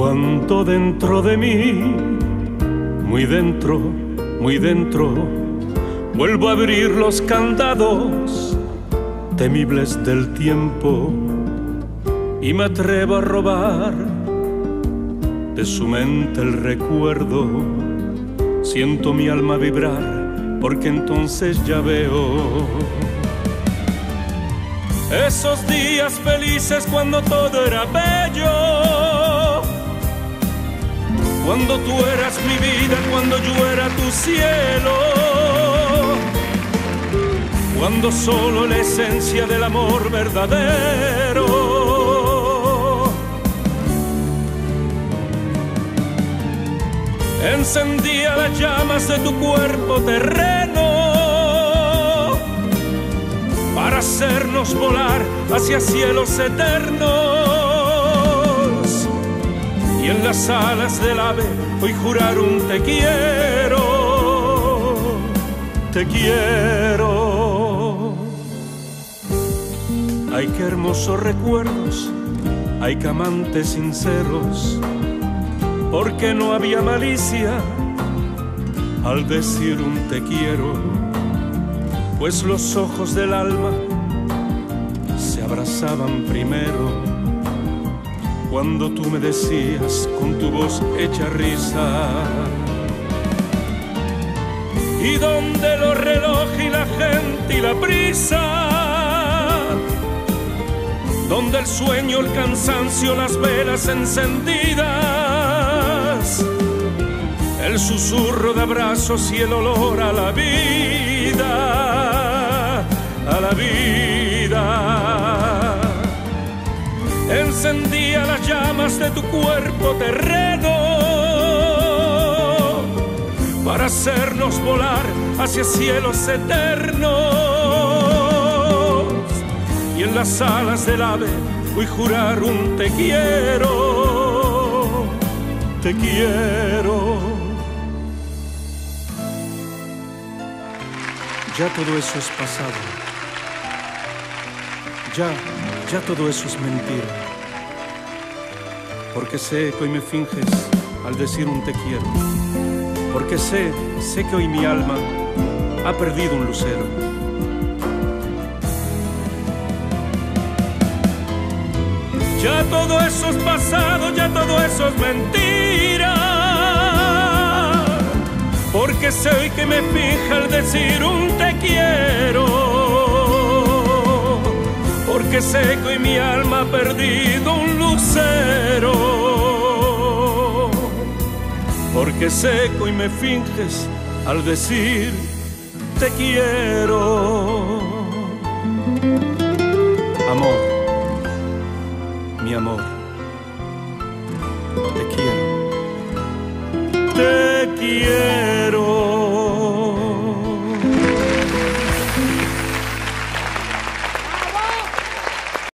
Cuánto dentro de mí, muy dentro, vuelvo a abrir los candados temibles del tiempo y me atrevo a robar de su mente el recuerdo. Siento mi alma vibrar porque entonces ya veo esos días felices cuando todo era bello, cuando tú eras mi vida, cuando yo era tu cielo, cuando solo la esencia del amor verdadero encendía las llamas de tu cuerpo terreno para hacernos volar hacia cielos eternos. Y en las alas del ave hoy jurar un te quiero, te quiero. Ay, qué hermosos recuerdos, ay, que amantes sinceros, porque no había malicia al decir un te quiero, pues los ojos del alma se abrazaban primero cuando tú me decías con tu voz hecha risa. Y donde los relojes y la gente y la prisa, donde el sueño, el cansancio, las velas encendidas, el susurro de abrazos y el olor a la vida, a la vida. Encendía las llamas de tu cuerpo terreno para hacernos volar hacia cielos eternos. Y en las alas del ave hoy jurar un te quiero, te quiero. Ya todo eso es pasado. Ya todo eso es mentira. Porque sé que hoy me finges al decir un te quiero. Porque sé que hoy mi alma ha perdido un lucero. Ya todo eso es pasado, ya todo eso es mentira. Porque sé hoy que me finge al decir un te quiero. Porque sé que hoy mi alma ha perdido un lucero. Porque sé que hoy me finges al decir te quiero. Amor, mi amor, te quiero. Te quiero.